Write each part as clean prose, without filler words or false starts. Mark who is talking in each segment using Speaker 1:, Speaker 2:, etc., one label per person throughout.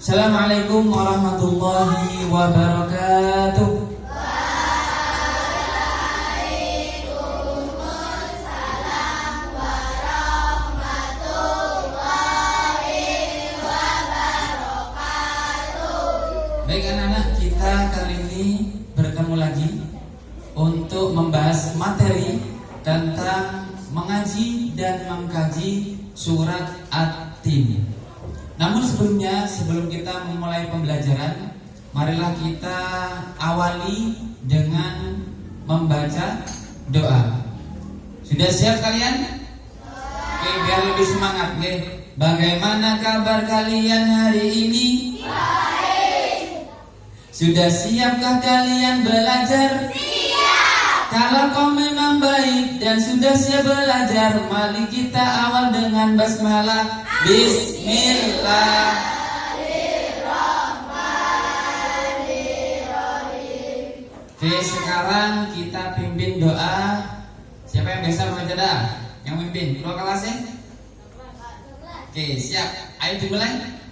Speaker 1: Assalamualaikum warahmatullahi wabarakatuh. Baik anak-anak, kita kali ini bertemu lagi untuk membahas materi tentang mengaji dan mengkaji surat At-Tin. Namun sebelumnya, sebelum kita memulai pembelajaran, marilah kita awali dengan membaca doa. Sudah siap kalian? Oke, biar lebih semangat. Oke. Bagaimana kabar kalian hari ini? Baik. Sudah siapkah kalian belajar? Siap. Kalau kau memang baik dan sudah siap belajar, mari kita awal dengan basmalah. Bismillahirrahmanirrahim. Oke, sekarang kita pimpin doa. Siapa yang biasa membaca doa? Yang pimpin? Ketua kelasnya? Oke, siap. Ayo dimulai.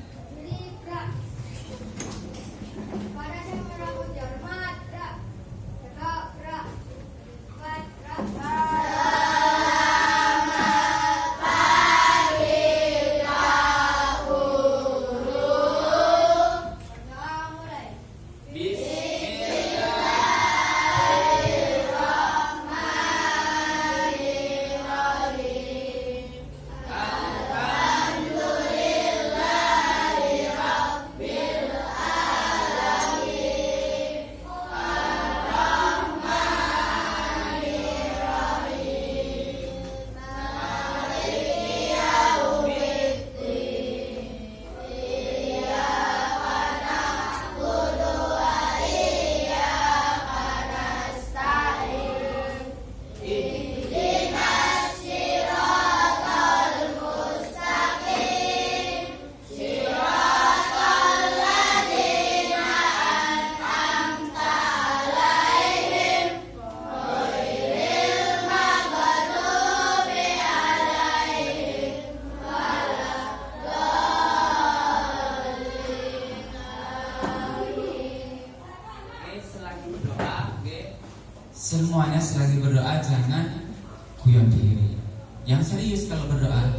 Speaker 1: Semuanya selagi berdoa jangan guyon diri. Yang serius kalau berdoa.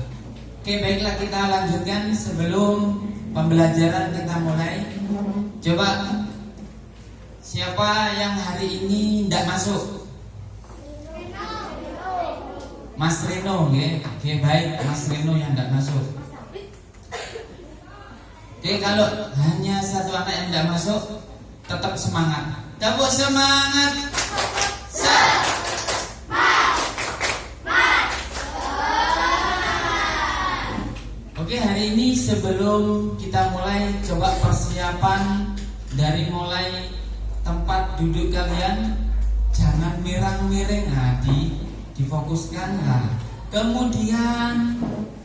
Speaker 1: Oke, baiklah kita lanjutkan sebelum pembelajaran kita mulai. Coba siapa yang hari ini tidak masuk? Mas Reno, oke baik, Mas Reno yang tidak masuk. Oke, kalau hanya satu anak yang tidak masuk, tetap semangat. Tepuk semangat. Oke, hari ini sebelum kita mulai, coba persiapan dari mulai tempat duduk kalian, jangan mirang-miring, difokuskan lah. Kemudian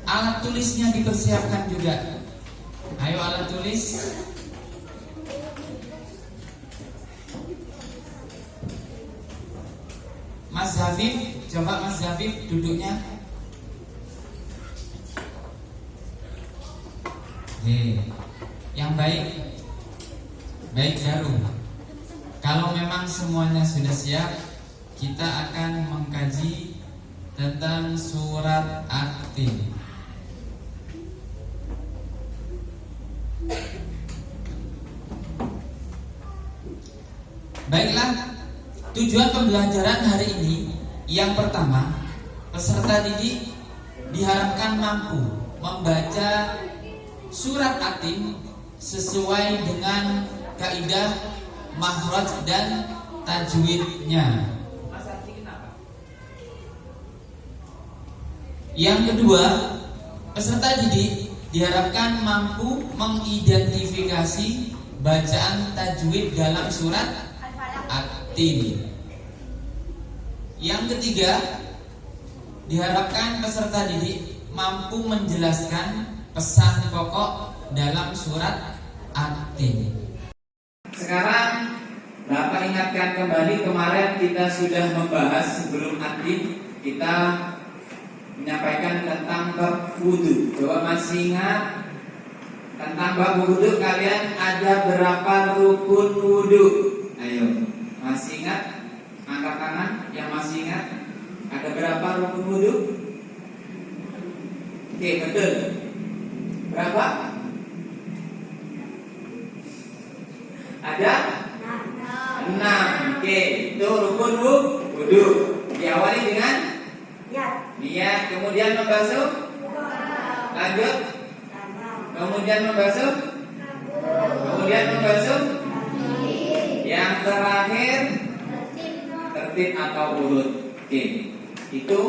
Speaker 1: alat tulisnya dipersiapkan juga. Ayo alat tulis. Mas Zafif, coba Mas Zafif duduknya. Yang baik Daru. Kalau memang semuanya sudah siap, kita akan mengkaji tentang surat At-Tin. Baiklah, tujuan pembelajaran hari ini yang pertama, peserta didik diharapkan mampu membaca surat At-Tin sesuai dengan kaidah makhraj dan tajwidnya. Yang kedua, peserta didik diharapkan mampu mengidentifikasi bacaan tajwid dalam surat At-Tin. Yang ketiga, diharapkan peserta didik mampu menjelaskan pesan pokok dalam surat At-Tin. Sekarang Bapak ingatkan kembali, kemarin kita sudah membahas sebelum At-Tin, kita menyampaikan tentang bab wudu. Coba masih ingat Tentang bab wudhu, kalian ada berapa rukun wudhu? Ayo, masih ingat? Angkat tangan yang masih ingat. Ada berapa rukun wudhu? Oke, betul. Berapa? Ada 6. Oke, itu rukun wudhu. Diawali dengan niat, kemudian membasuh, lanjut, kemudian membasuh, yang terakhir tertib atau urut. Oke, itu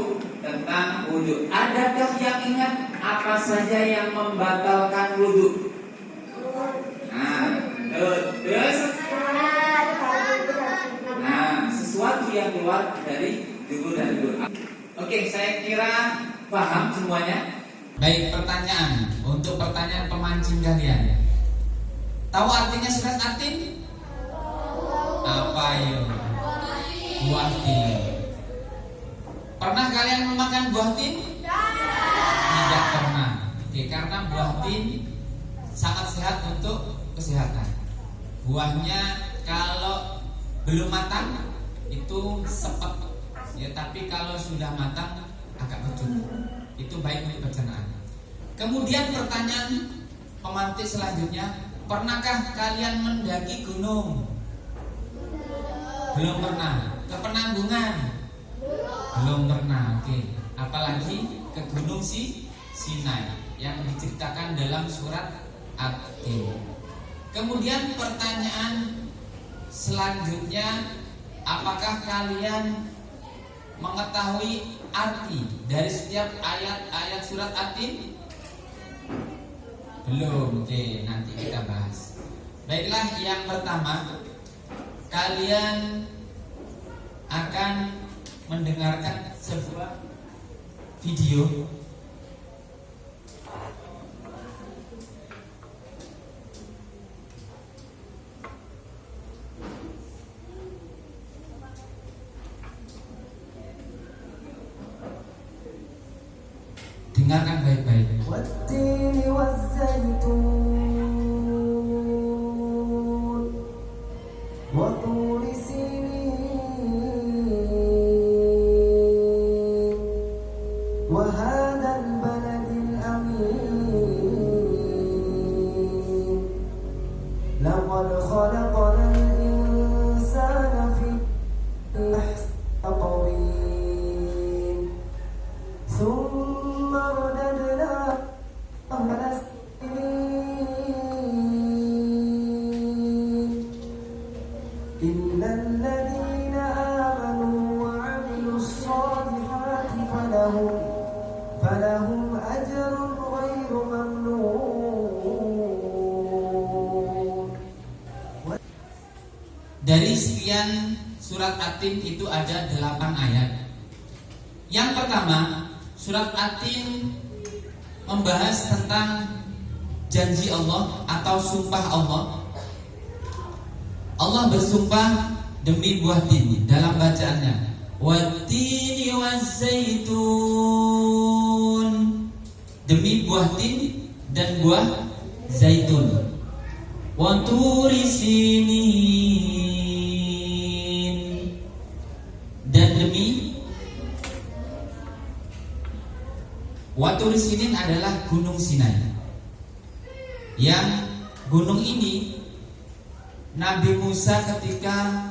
Speaker 1: tentang wudhu. Adakah yang ingat apa saja yang membatalkan wudhu? Terus, sesuatu yang keluar dari tubuh dan tubuh. Oke, saya kira paham semuanya. Baik, pertanyaan untuk pertanyaan pemancing kalian. Tahu artinya surat Atin? Apa ya? Buah tin. Pernah kalian memakan buah tin? Tidak pernah. Oke, karena buah tin sangat sehat untuk kesehatan. Buahnya kalau belum matang itu sepet, ya, tapi kalau sudah matang agak kecut. Itu baik untuk pencernaan. Kemudian pertanyaan pemantik selanjutnya, pernahkah kalian mendaki gunung? Belum pernah. Ke Penanggungan? Belum pernah. Oke. Apalagi ke Gunung Sinai yang diceritakan dalam surat At-Tin. Kemudian pertanyaan selanjutnya, apakah kalian mengetahui arti dari setiap ayat-ayat surat At-Tin? Belum. Oke, nanti kita bahas. Baiklah, yang pertama, kalian akan mendengarkan sebuah video. Dengarkan baik-baik.
Speaker 2: Wattini wazzaitun wa turi sinin wa hadzal baladil amin laqad khalaqnal insana fi ahsani taqwim thumma radadnahu إلا الذين آمنوا وعملوا الصالحات فلهم أجر غير ممنون.
Speaker 1: Dari sekian surat At-Tin itu ada 8 ayat. Yang pertama, surat At-Tin membahas tentang janji Allah atau sumpah Allah. Allah bersumpah demi buah tin dalam bacaannya, wattini wazzaitun, demi buah tin dan buah zaitun, wa turi sinin, dan demi wa turi sinin adalah gunung Sinai. Yang gunung ini Nabi Musa ketika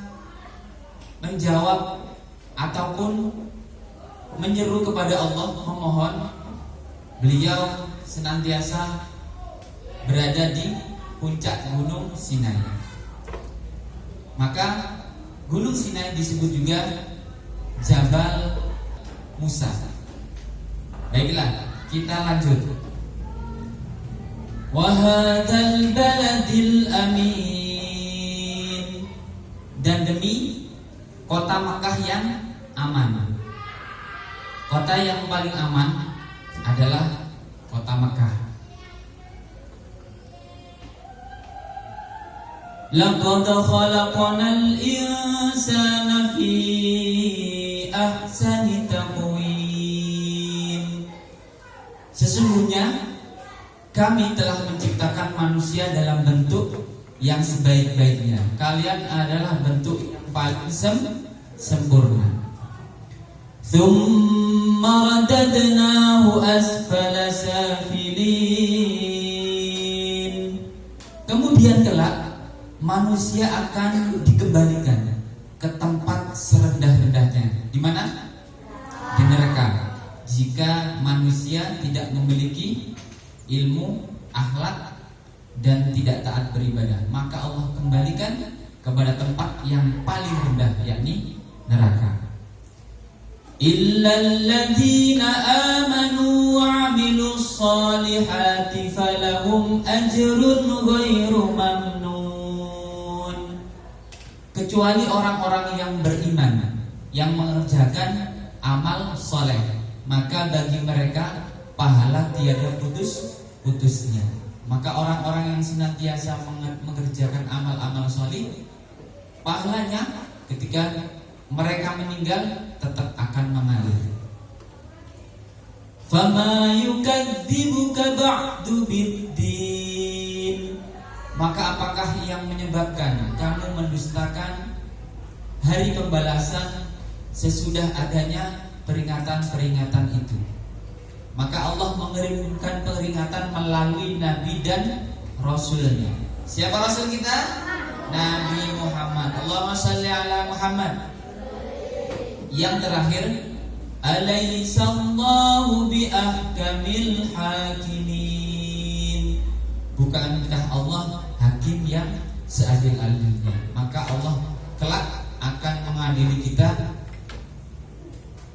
Speaker 1: menjawab ataupun menyeru kepada Allah, memohon, beliau senantiasa berada di puncak gunung Sinai. Maka gunung Sinai disebut juga Jabal Musa. Baiklah, kita lanjut. Wa hadzal baladil amin, dan demi kota Makkah yang aman. Kota yang paling aman adalah kota Makkah. Laqad khalaqnal insana fi ahsani taqwim. Sesungguhnya kami telah menciptakan manusia dalam bentuk yang sebaik-baiknya. Kalian adalah bentuk yang paling sempurna. Tsumma radadnahu asfala safilin. Kemudian kelak manusia akan dikembalikan ke tempat serendah-rendahnya. Di mana? Di neraka. Jika manusia tidak memiliki ilmu, akhlak, dan tidak taat beribadah, maka Allah kembalikan kepada tempat yang paling rendah, yakni neraka. Illal ladzina amanu wa 'amilus solihati falahum ajrun ghairu mamnun. Kecuali orang-orang yang beriman, yang mengerjakan amal soleh, maka bagi mereka pahala tiada putus-putusnya. Maka orang-orang yang senantiasa mengerjakan amal-amal soleh, pahalanya ketika mereka meninggal tetap akan mengalir. Fama yukadzibuka ba'du biddin. Maka apakah yang menyebabkan kamu mendustakan hari pembalasan sesudah adanya peringatan-peringatan itu? Maka Allah mengirimkan peringatan melalui Nabi dan Rasulnya. Siapa Rasul kita? Nabi Muhammad. Allahumma shalli ala Muhammad. Yang terakhir, Alaihissallahu biahkamil hakimin. Bukankah Allah hakim yang seadil-adilnya? Maka Allah kelak akan mengadili kita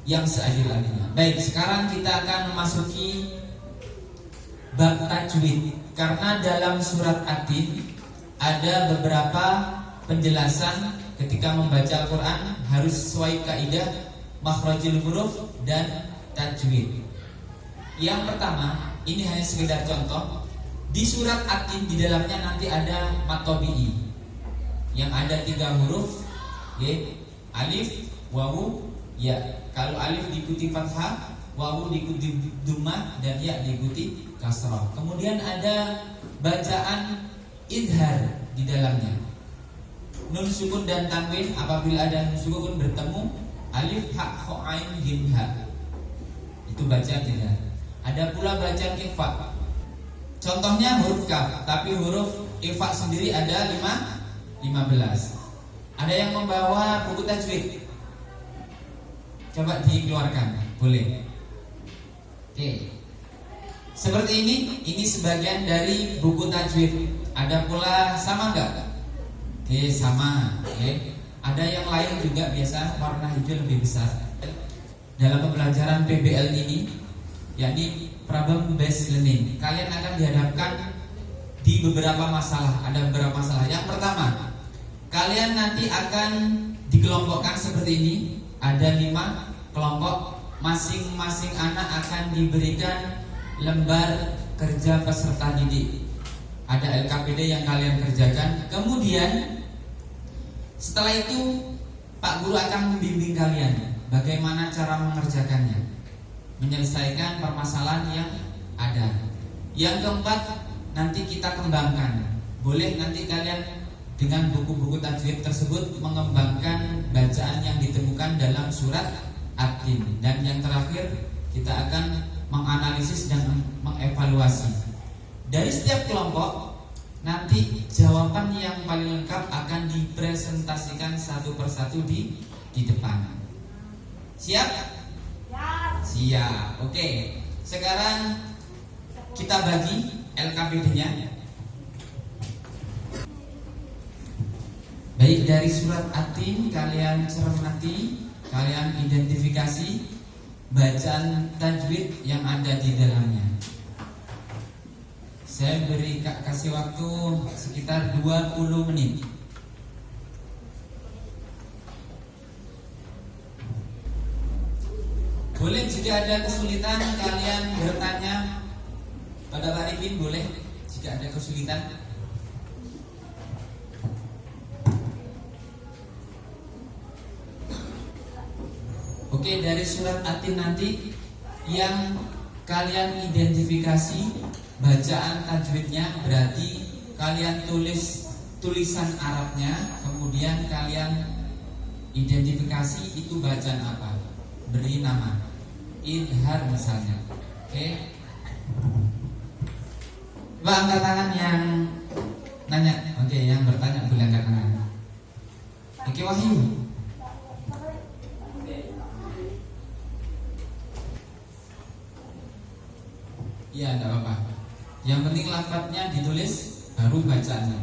Speaker 1: yang seadil-adilnya. Baik, sekarang kita akan memasuki bab tajwid. Karena dalam surat At-Tin ada beberapa penjelasan ketika membaca Al-Quran harus sesuai kaidah makhrajul huruf dan tajwid. Yang pertama, ini hanya sekedar contoh. Di surat At-Tin di dalamnya nanti ada mat tabi'i yang ada 3 huruf, alif, wawu, ya. Kalau alif diikuti fathah, wawu diikuti dhammah, dan ya diikuti kasrah. Kemudian ada bacaan idhar di dalamnya. Nun sukun dan tanwin, apabila ada nun sukun bertemu, alif, ha, kha, ain, jim, ha. Itu bacaan idhar. Ada pula bacaan ikhfa. Contohnya huruf kaf, tapi huruf ikhfa sendiri ada 15. Ada yang membawa buku tajwid? Coba dikeluarkan, boleh. Oke. Seperti ini sebagian dari buku tajwid. Ada pula sama enggak? Oke, sama. Oke. Ada yang lain juga biasa warna hijau lebih besar. Dalam pembelajaran PBL ini, yakni problem based learning, kalian akan dihadapkan di beberapa masalah. Ada beberapa masalah. Yang pertama, kalian nanti akan dikelompokkan seperti ini. Ada 5 kelompok, masing-masing anak akan diberikan lembar kerja peserta didik. Ada LKPD yang kalian kerjakan. Kemudian setelah itu Pak Guru akan membimbing kalian bagaimana cara mengerjakannya, menyelesaikan permasalahan yang ada. Yang keempat, nanti kita kembangkan. Boleh nanti kalian dengan buku-buku tajwid tersebut mengembangkan bacaan yang ditemukan dalam surat At-Tin. Dan yang terakhir, kita akan menganalisis dan mengevaluasi. Dari setiap kelompok, nanti jawaban yang paling lengkap akan dipresentasikan satu persatu di depan. Siap? Siap. Oke. Sekarang kita bagi LKPD-nya. Baik, dari surat At-Tin kalian cermati, kalian identifikasi bacaan tajwid yang ada di dalamnya. Saya kasih waktu sekitar 20 menit. Boleh jika ada kesulitan kalian bertanya pada Pak Arifin, boleh jika ada kesulitan. Oke, dari surat At-Tin nanti yang kalian identifikasi bacaan tajwidnya berarti kalian tulis tulisan Arabnya, kemudian kalian identifikasi itu bacaan apa, beri nama idhar misalnya. Oke, coba angkat tangan yang nanya. Oke, yang bertanya boleh angkat tangan. Oke, Wahyu. Iya, enggak apa-apa. Yang penting lafadznya ditulis, baru bacaannya.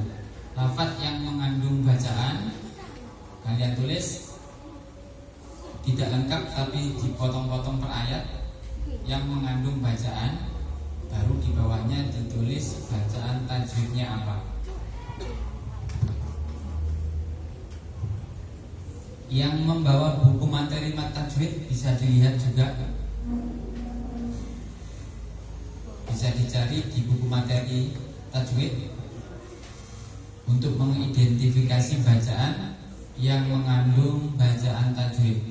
Speaker 1: Lafadz yang mengandung bacaan kalian tulis, tidak lengkap tapi dipotong-potong per ayat. Yang mengandung bacaan, baru di bawahnya ditulis bacaan tajwidnya apa. Yang membawa buku materi tajwid bisa dilihat juga, bisa dicari di buku materi tajwid untuk mengidentifikasi bacaan yang mengandung bacaan tajwid.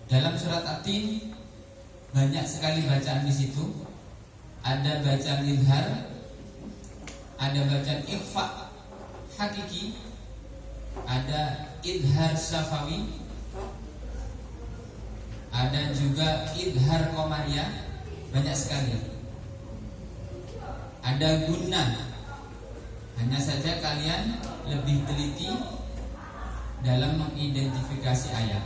Speaker 1: Dalam surat At-Tin banyak sekali bacaan di situ. Ada bacaan idhar, ada bacaan ikhfa hakiki, ada idhar syafawi, ada juga idhar komariah, banyak sekali. Ada guna, hanya saja kalian lebih teliti dalam mengidentifikasi ayat.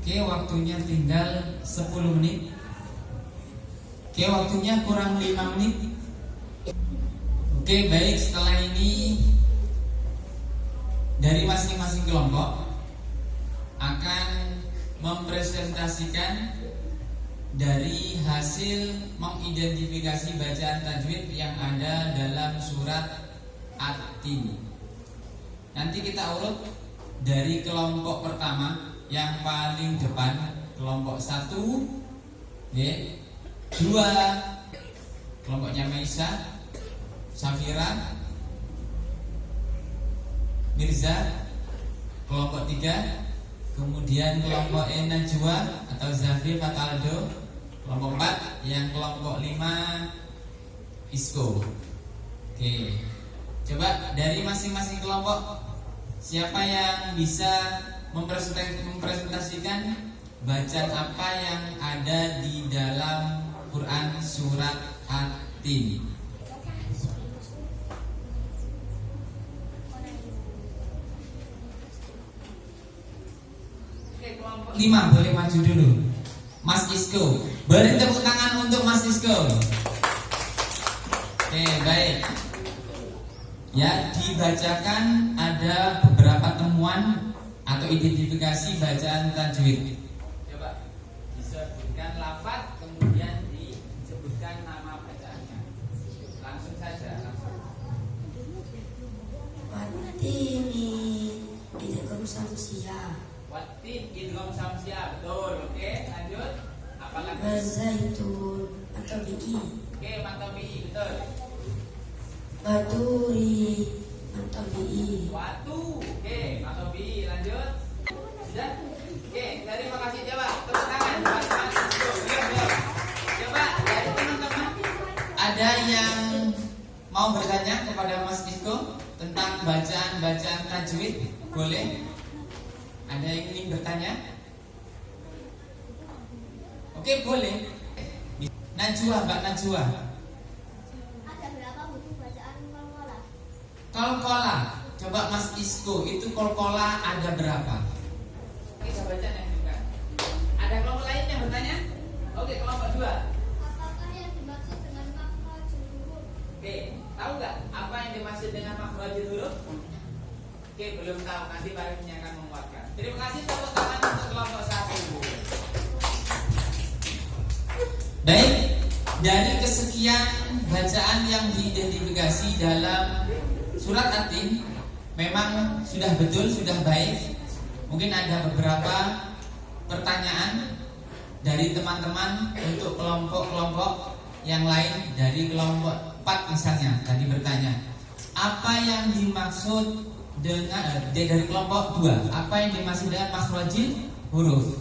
Speaker 1: Oke, waktunya tinggal 10 menit. Oke, waktunya kurang 5 menit. Oke, baik, setelah ini dari masing-masing kelompok akan mempresentasikan dari hasil mengidentifikasi bacaan tajwid yang ada dalam surat At-Tin. Nanti kita urut dari kelompok pertama yang paling depan, kelompok 1, 2, kelompoknya Maisa, Safira, Mirza, kelompok 3, kemudian kelompok Najwa atau Zafif atau Aldo, kelompok 4, yang kelompok 5 Isko. Oke, coba dari masing-masing kelompok siapa yang bisa mempresentasikan bacaan apa yang ada di dalam Quran surat At-Tin. Kelompok 5 boleh maju dulu. Mas Isko, beri tepuk tangan untuk Mas Isko. Oke, baik. Ya, dibacakan ada beberapa temuan atau identifikasi bacaan tajwid. Coba disebutkan lafaz, kemudian disebutkan nama bacaannya. Langsung saja, langsung.
Speaker 3: Watini idgham samsia.
Speaker 1: Watin idgham samsia, betul. Oke, lanjut. Apalagi?
Speaker 3: Wazaitun atau biki.
Speaker 1: Oke, matobi, betul.
Speaker 3: Baturi atau bi.
Speaker 1: Watu, oke, matobi, lanjut. Sudah? Oke, terima kasih. Coba tepuk tangan buat Mas Isko. Coba dari teman-teman ada yang mau bertanya kepada Mas Isko tentang bacaan-bacaan tajwid? Boleh? Ada yang ingin bertanya? Oke, boleh. Najwa, Mbak Najwa.
Speaker 4: Ada berapa buku bacaan kolkola?
Speaker 1: Kolkola. Coba Mas Isko, itu kolkola ada berapa? Kita baca yang juga. Ada kelompok lain yang bertanya? Oke, kelompok 2.
Speaker 4: Apakah yang dimaksud dengan makhrajul huruf?
Speaker 1: Oke, tahu nggak apa yang dimaksud dengan makhrajul huruf? Oke, belum tahu. Nanti barunya akan menguatkan. Terima kasih, tepuk tangan untuk kelompok 1. Baik, dari kesekian bacaan yang diidentifikasi dalam surat At-Tin, memang sudah betul, sudah baik. Mungkin ada beberapa pertanyaan dari teman-teman untuk kelompok-kelompok yang lain. Dari kelompok 4 misalnya tadi bertanya, apa yang dimaksud dengan dari kelompok 2, apa yang dimaksud dengan makhrajul huruf.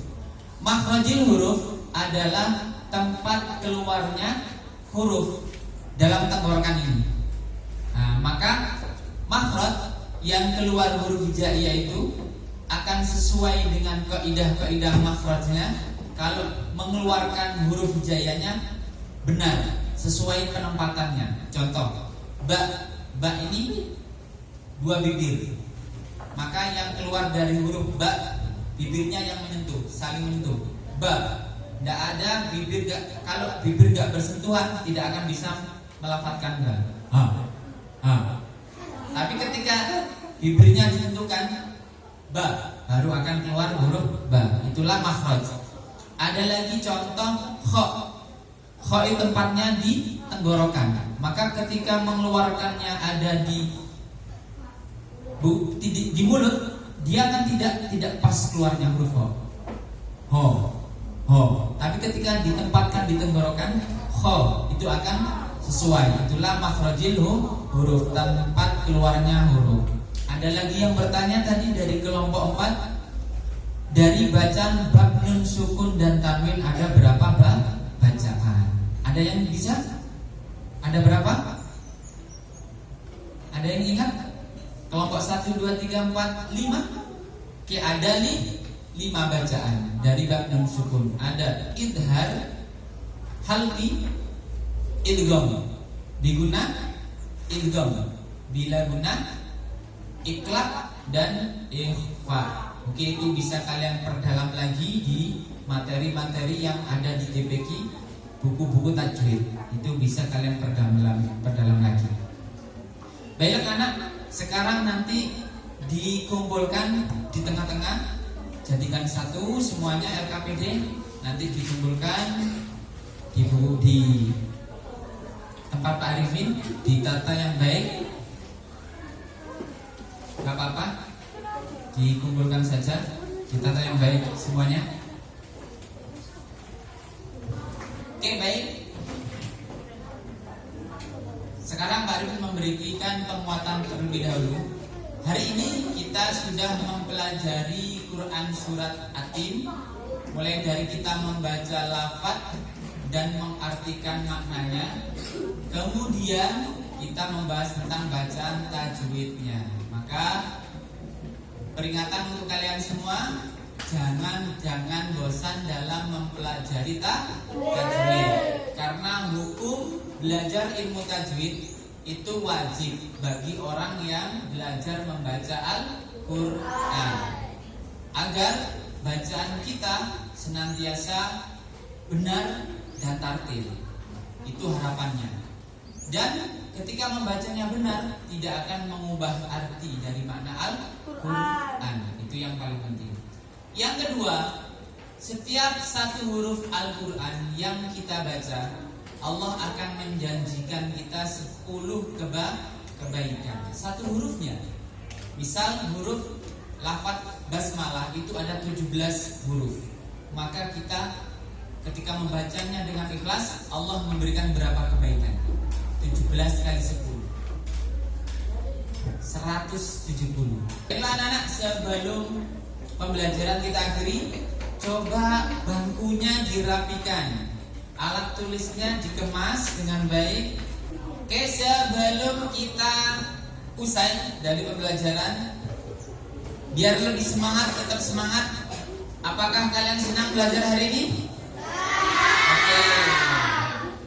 Speaker 1: Makhrajil huruf adalah tempat keluarnya huruf dalam tenggorokan ini. Nah, maka makhraj yang keluar huruf hijaiyah itu akan sesuai dengan kaidah-kaidah makhrajnya. Kalau mengeluarkan huruf hijaiyahnya benar, sesuai penempatannya. Contoh, ba ini dua bibir. Maka yang keluar dari huruf ba, bibirnya yang menyentuh, saling menyentuh. Ba, tidak ada bibir kalau bibir gak bersentuhan tidak akan bisa melafadzkan ba. Tapi ketika bibirnya ditentukan ba, baru akan keluar huruf ba. Itulah makhraj. Ada lagi contoh kha. Kha itu tempatnya di tenggorokan. Maka ketika mengeluarkannya ada di mulut, dia kan tidak pas keluarnya huruf ho. Tapi ketika ditempatkan di tenggorokan, kha itu akan sesuai. Itulah makhrajil huruf, tempat keluarnya huruf. Ada lagi yang bertanya tadi dari kelompok 4, dari bacaan bab nun sukun dan tanwin ada berapa bacaan? Ada yang bisa? Ada berapa? Ada yang ingat? Kelompok 1, 2, 3, 4, 5. Oke, ada 5 bacaan dari bab nun sukun. Ada idhar, halqi, idgham, diguna, idgham, bila guna, iklab, dan ikhfa. Oke, itu bisa kalian perdalam lagi di materi-materi yang ada di TPQ, buku-buku tajwid. Itu bisa kalian perdalam lagi. Baiklah anak, sekarang nanti dikumpulkan di tengah-tengah, jadikan satu semuanya LKPD, nanti dikumpulkan di tempat Pak Arifin, ditata yang baik. Gak apa-apa, dikumpulkan saja, ditata yang baik semuanya. Oke, baik. Sekarang Pak Arifin memberikan penguatan terlebih dahulu. Hari ini kita sudah mempelajari Quran surat At-Tin, mulai dari kita membaca lafaz dan mengartikan maknanya. Kemudian kita membahas tentang bacaan tajwidnya. Maka peringatan untuk kalian semua, jangan bosan dalam mempelajari tajwid. Karena hukum belajar ilmu tajwid itu wajib bagi orang yang belajar membaca Al-Quran, agar bacaan kita senantiasa benar dan tartil. Itu harapannya. Dan ketika membacanya benar, tidak akan mengubah arti dari makna Al-Quran. Itu yang paling penting. Yang kedua, setiap satu huruf Al-Quran yang kita baca, Allah akan menjanjikan kita 10 kebaikan. Satu hurufnya. Misal huruf lafaz basmalah itu ada 17 huruf. Maka kita ketika membacanya dengan ikhlas, Allah memberikan berapa kebaikan? 17 kali 10, 170. Baiklah anak-anak, sebelum pembelajaran kita akhiri, coba bangkunya dirapikan, alat tulisnya dikemas dengan baik. Oke, sebelum kita usai dari pembelajaran, biar lebih semangat, tetap semangat. Apakah kalian senang belajar hari ini? Oke.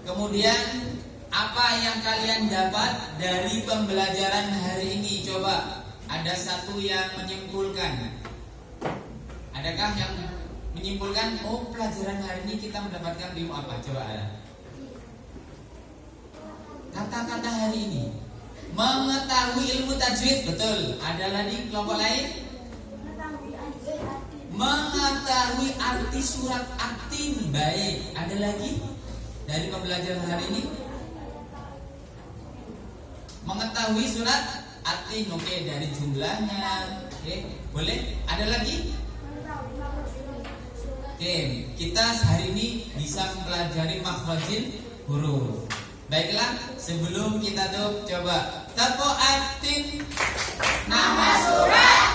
Speaker 1: Kemudian apa yang kalian dapat dari pembelajaran hari ini? Coba ada satu yang menyimpulkan. Adakah yang menyimpulkan, oh pelajaran hari ini kita mendapatkan ilmu apa? Coba ada. Kata-kata hari ini mengetahui ilmu tajwid, betul. Ada lagi kelompok lain? Mengetahui arti surat At-Tin, baik. Ada lagi dari pembelajaran hari ini? Mengetahui surat At-Tin, oke, dari jumlahnya. Oke, boleh. Ada lagi? Oke, kita hari ini bisa mempelajari makhrajil huruf. Baiklah, sebelum kita tutup, coba tepuk At-Tin, nama surat.